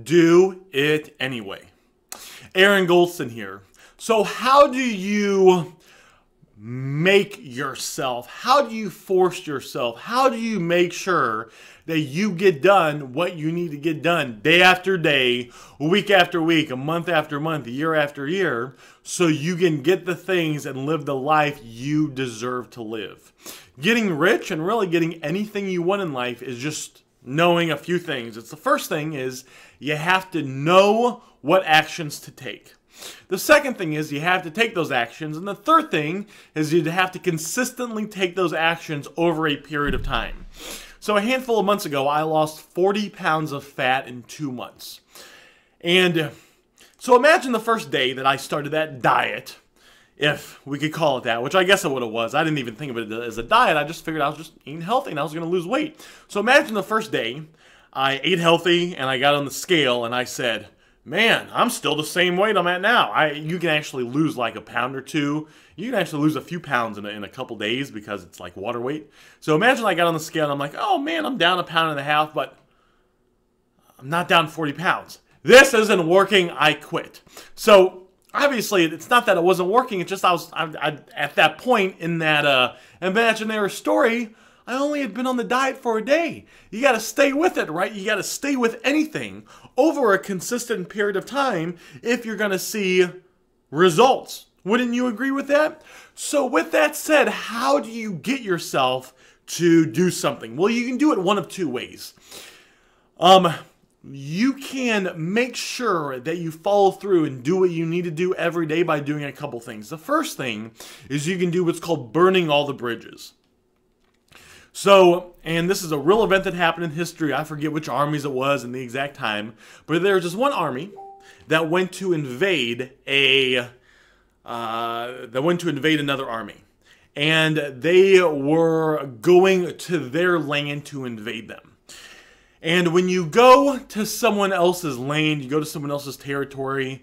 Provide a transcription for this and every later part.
Do it anyway. Aaron Goldsten here. So how do you make yourself? How do you force yourself? How do you make sure that you get done what you need to get done day after day, week after week, a month after month, year after year, so you can get the things and live the life you deserve to live? Getting rich and really getting anything you want in life is just knowing a few things. It's the first thing is you have to know what actions to take. The second thing is you have to take those actions. And the third thing is you have to consistently take those actions over a period of time. So a handful of months ago, I lost 40 pounds of fat in 2 months. And so imagine the first day that I started that diet, if we could call it that, which I guess it would have was. I didn't even think of it as a diet. I just figured I was just eating healthy and I was going to lose weight. So imagine the first day I ate healthy and I got on the scale and I said, man, I'm still the same weight I'm at now. You can actually lose like a pound or two. You can actually lose a few pounds in a couple days because it's like water weight. So imagine I got on the scale and I'm like, oh man, I'm down 1.5 pounds, but I'm not down 40 pounds. This isn't working, I quit. So obviously it's not that it wasn't working, it's just I at that point in that imaginary story, I only had been on the diet for a day. You got to stay with it, right? You got to stay with anything over a consistent period of time if you're going to see results. Wouldn't you agree with that? So with that said, how do you get yourself to do something? Well, you can do it one of two ways. You can make sure that you follow through and do what you need to do every day by doing a couple things. The first thing is you can do what's called burning all the bridges. So, and this is a real event that happened in history. I forget which armies it was and the exact time, but there was just one army that went to invade another army, and they were going to their land to invade them. And when you go to someone else's land, you go to someone else's territory,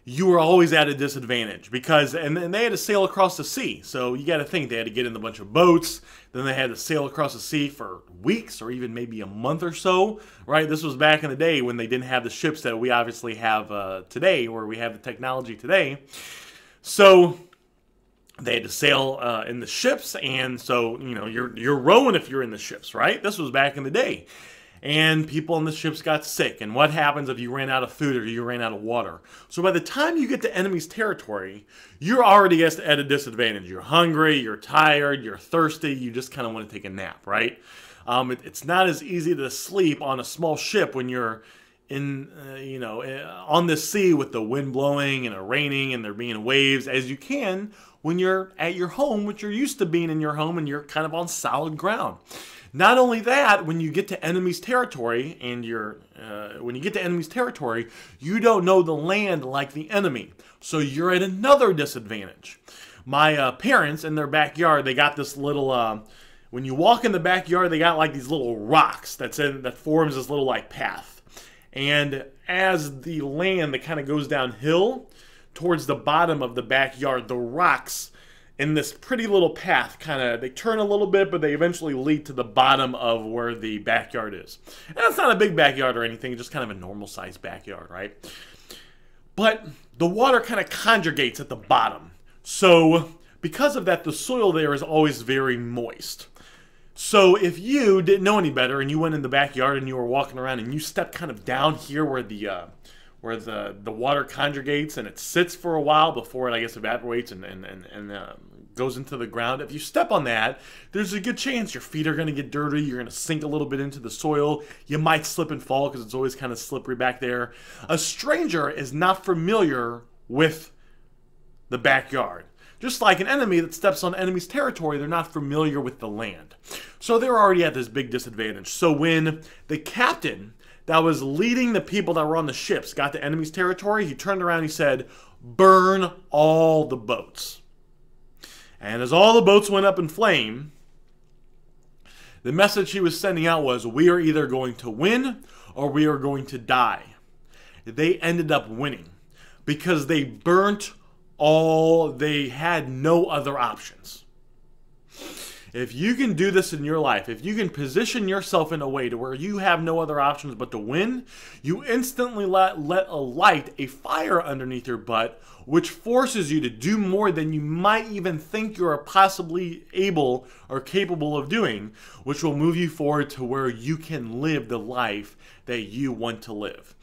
you are always at a disadvantage because, and they had to sail across the sea. So you got to think they had to get in a bunch of boats. Then they had to sail across the sea for weeks or even maybe a month or so, right? This was back in the day when they didn't have the ships that we obviously have today, where we have the technology today. So they had to sail in the ships, and so you know you're rowing if you're in the ships, right? This was back in the day. And people on the ships got sick. And what happens if you ran out of food or you ran out of water? So by the time you get to enemy's territory, you're already at a disadvantage. You're hungry, you're tired, you're thirsty, you just kind of want to take a nap, right? It's not as easy to sleep on a small ship when you're in, on the sea with the wind blowing and it raining and there being waves as you can when you're at your home, which you're used to being in your home and you're kind of on solid ground. Not only that, when you get to enemy's territory, and you don't know the land like the enemy, so you're at another disadvantage. My parents, in their backyard, they got this little. When you walk in the backyard, they got like these little rocks that forms this little like path, and as the land that kind of goes downhill towards the bottom of the backyard, the rocks in this pretty little path they turn a little bit, but they eventually lead to the bottom of where the backyard is. And it's not a big backyard or anything, just kind of a normal sized backyard, right? But the water kind of conjugates at the bottom. So because of that, the soil there is always very moist. So if you didn't know any better and you went in the backyard and you were walking around and you stepped kind of down here where the water conjugates and it sits for a while before it, I guess, evaporates and goes into the ground. If you step on that, there's a good chance your feet are going to get dirty. You're going to sink a little bit into the soil. You might slip and fall because it's always kind of slippery back there. A stranger is not familiar with the backyard. Just like an enemy that steps on enemy's territory, they're not familiar with the land. So they're already at this big disadvantage. So when the captain that was leading the people that were on the ships got to enemy's territory, he turned around and he said, burn all the boats. And as all the boats went up in flame, the message he was sending out was, we are either going to win or we are going to die. They ended up winning because they burnt all, they had no other options. If you can do this in your life, if you can position yourself in a way to where you have no other options but to win, you instantly let a fire underneath your butt, which forces you to do more than you might even think you're possibly able or capable of doing, which will move you forward to where you can live the life that you want to live.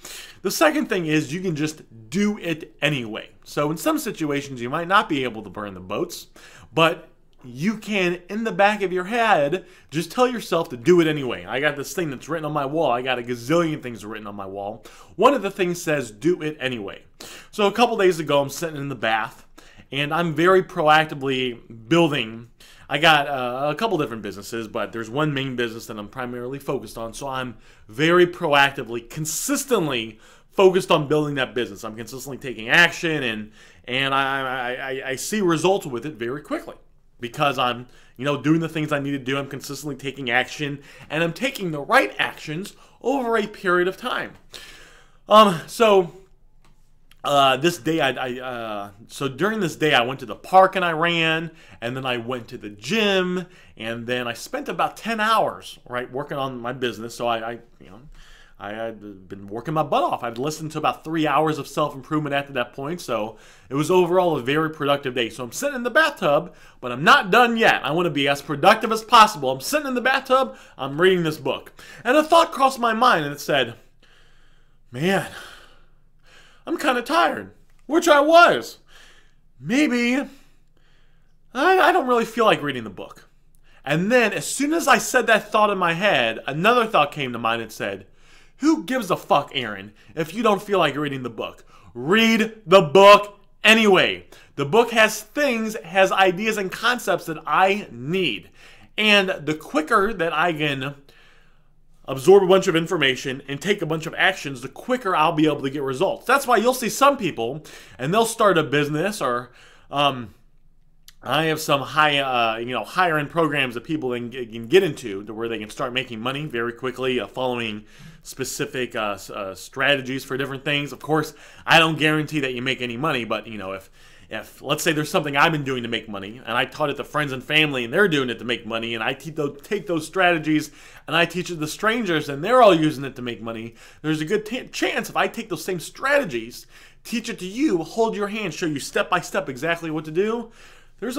The second thing is you can just do it anyway. So in some situations you might not be able to burn the boats, but you can, in the back of your head, just tell yourself to do it anyway. I got this thing that's written on my wall. I got a gazillion things written on my wall. One of the things says, do it anyway. So a couple days ago, I'm sitting in the bath, and I'm very proactively building. I got a couple different businesses, but there's one main business that I'm primarily focused on. So I'm very proactively, consistently focused on building that business. I'm consistently taking action, and I see results with it very quickly. Because I'm, doing the things I need to do, I'm consistently taking action, and I'm taking the right actions over a period of time. This day, so during this day, I went to the park and I ran, and then I went to the gym, and then I spent about 10 hours, right, working on my business. So I had been working my butt off. I'd listened to about 3 hours of self-improvement after that point, so it was overall a very productive day. So I'm sitting in the bathtub, but I'm not done yet. I want to be as productive as possible. I'm sitting in the bathtub, I'm reading this book. And a thought crossed my mind, and it said, man, I'm kind of tired, which I was. Maybe I don't really feel like reading the book. And then as soon as I said that thought in my head, another thought came to mind and said, who gives a fuck, Aaron, if you don't feel like reading the book? Read the book anyway. The book has ideas and concepts that I need. And the quicker that I can absorb a bunch of information and take a bunch of actions, the quicker I'll be able to get results. That's why you'll see some people, and they'll start a business, or I have some higher end programs that people can get into to where they can start making money very quickly, following specific strategies for different things. Of course, I don't guarantee that you make any money, but if let's say there's something I've been doing to make money, and I taught it to friends and family, and they're doing it to make money, and I take those strategies and I teach it to strangers, and they're all using it to make money, there's a good chance if I take those same strategies, teach it to you, hold your hand, show you step by step exactly what to do, there's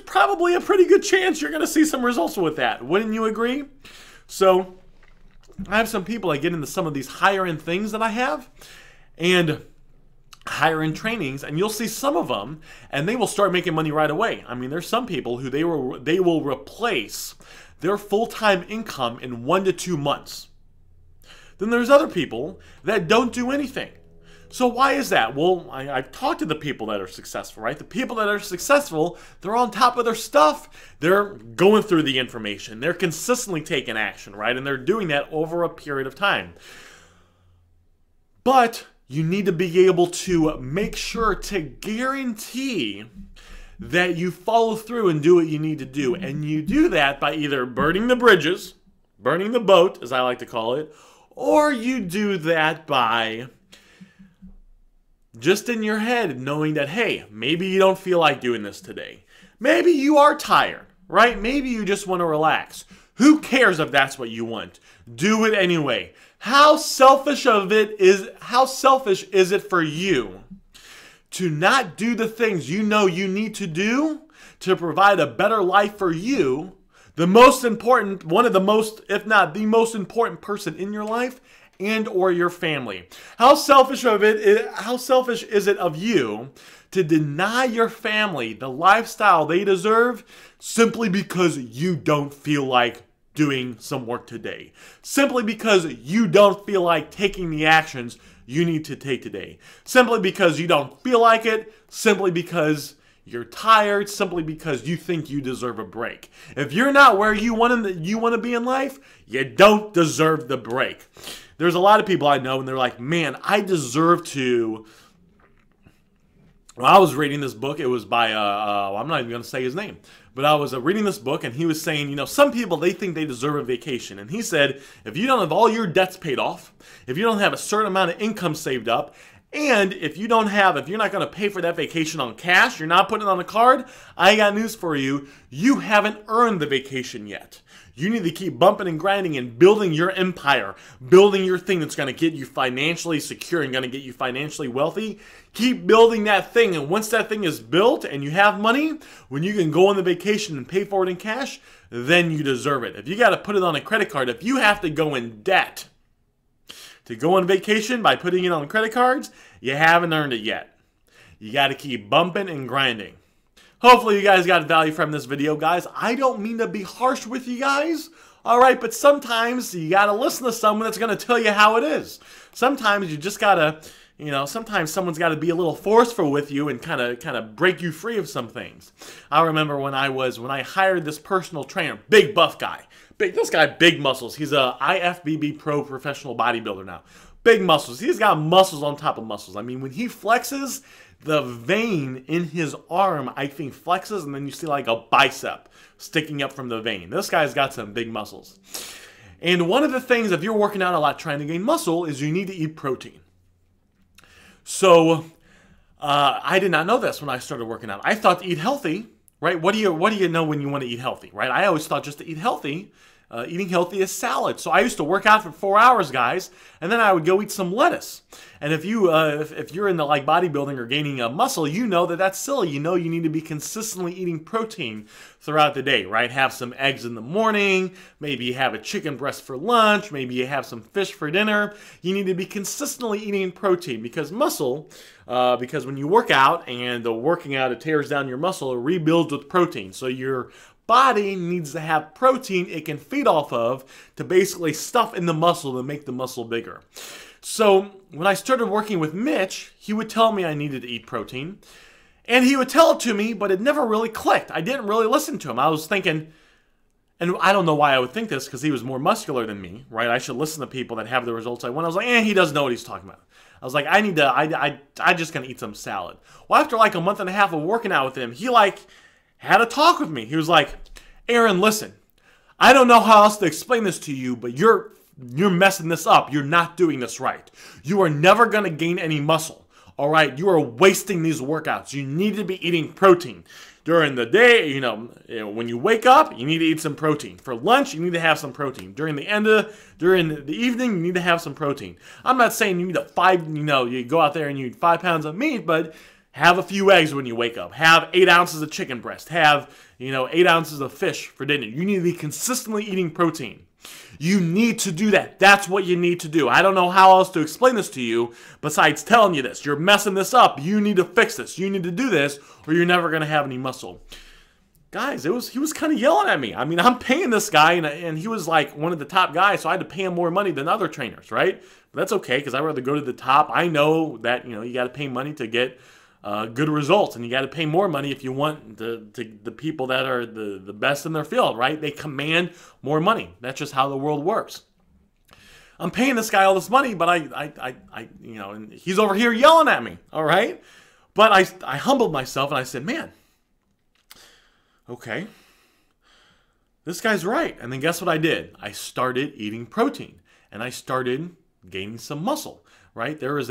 probably a pretty good chance you're going to see some results with that. Wouldn't you agree? So I have some people that get into some of these higher end things that I have, and higher end trainings, and you'll see some of them, and they will start making money right away. I mean, there's some people who they will replace their full-time income in 1 to 2 months. Then there's other people that don't do anything. So why is that? Well, I've talked to the people that are successful, right? The people that are successful, they're on top of their stuff. They're going through the information. They're consistently taking action, right? And they're doing that over a period of time. But you need to be able to make sure to guarantee that you follow through and do what you need to do. And you do that by either burning the bridges, burning the boat, as I like to call it, or you do that by just in your head knowing that, hey, maybe you don't feel like doing this today. Maybe you are tired, right? Maybe you just want to relax. Who cares if that's what you want? Do it anyway. How selfish is it for you to not do the things you know you need to do to provide a better life for you, one of the most, if not the most important person in your life and or your family? How selfish is it of you to deny your family the lifestyle they deserve simply because you don't feel like doing some work today? Simply because you don't feel like taking the actions you need to take today. Simply because you don't feel like it. Simply because you're tired. Simply because you think you deserve a break. If you're not where you want to be in life, you don't deserve the break. There's a lot of people I know, and they're like, man, I deserve to. Well, I was reading this book. It was by, I'm not even going to say his name. But I was reading this book, and he was saying, some people, they think they deserve a vacation. And he said, if you don't have all your debts paid off, if you don't have a certain amount of income saved up, And if you're not going to pay for that vacation on cash, you're not putting it on a card, I got news for you. You haven't earned the vacation yet. You need to keep bumping and grinding and building your empire, building your thing that's going to get you financially secure and going to get you financially wealthy. Keep building that thing, and once that thing is built and you have money, when you can go on the vacation and pay for it in cash, then you deserve it. If you got to put it on a credit card, if you have to go in debt to go on vacation by putting it on credit cards, you haven't earned it yet. You got to keep bumping and grinding. Hopefully you guys got value from this video, guys. I don't mean to be harsh with you guys, all right? But sometimes you got to listen to someone that's going to tell you how it is. Sometimes you just got to, sometimes someone's got to be a little forceful with you and kind of break you free of some things. I remember when I hired this personal trainer, big buff guy. This guy, big muscles. He's a IFBB pro professional bodybuilder now. Big muscles. He's got muscles on top of muscles. I mean, when he flexes, the vein in his arm, I think, flexes, and then you see like a bicep sticking up from the vein. This guy's got some big muscles. And one of the things, if you're working out a lot trying to gain muscle, is you need to eat protein. So, I did not know this when I started working out. I thought to eat healthy, right? What do you know when you want to eat healthy, right? I always thought just to eat healthy, eating healthy is salad. So I used to work out for 4 hours, guys, and then I would go eat some lettuce. And if you're into like bodybuilding or gaining muscle, you know that that's silly. You know you need to be consistently eating protein throughout the day, right? Have some eggs in the morning. Maybe you have a chicken breast for lunch. Maybe you have some fish for dinner. You need to be consistently eating protein because because when you work out and the working out, it tears down your muscle, it rebuilds with protein. So your body needs to have protein it can feed off of to basically stuff in the muscle to make the muscle bigger. So when I started working with Mitch, he would tell me I needed to eat protein. And he would tell it to me, but it never really clicked. I didn't really listen to him. I was thinking, and I don't know why I would think this because he was more muscular than me, right? I should listen to people that have the results I want. I was like, he doesn't know what he's talking about. I was like, I just gonna eat some salad. Well, after like a month and a half of working out with him, he like had a talk with me. He was like, Aaron, listen, I don't know how else to explain this to you, but you're messing this up. You're not doing this right. You are never going to gain any muscle, all right? You are wasting these workouts. You need to be eating protein. During the day, when you wake up, you need to eat some protein. For lunch, you need to have some protein. During the evening, you need to have some protein. I'm not saying you need you go out there and you eat 5 pounds of meat, but have a few eggs when you wake up. Have 8 ounces of chicken breast. Have, 8 ounces of fish for dinner. You need to be consistently eating protein. You need to do that. That's what you need to do. I don't know how else to explain this to you besides telling you this. You're messing this up. You need to fix this. You need to do this or you're never going to have any muscle. Guys, he was kind of yelling at me. I mean, I'm paying this guy, and he was like one of the top guys, so I had to pay him more money than other trainers, right? But that's okay because I'd rather go to the top. I know that, you got to pay money to get good results, and you got to pay more money if you want the people that are the best in their field, right? They command more money. That's just how the world works. I'm paying this guy all this money, but and he's over here yelling at me, all right? But I humbled myself and I said, man, okay, this guy's right. And then guess what I did? I started eating protein, and I started gaining some muscle. Right, there was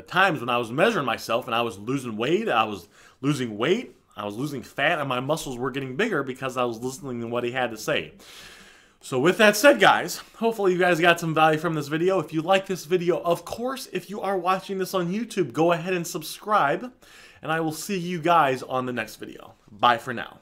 times when I was measuring myself and I was losing weight. I was losing fat, and my muscles were getting bigger because I was listening to what he had to say. So with that said, guys, hopefully you guys got some value from this video. If you like this video, of course, if you are watching this on YouTube, go ahead and subscribe, and I will see you guys on the next video. Bye for now.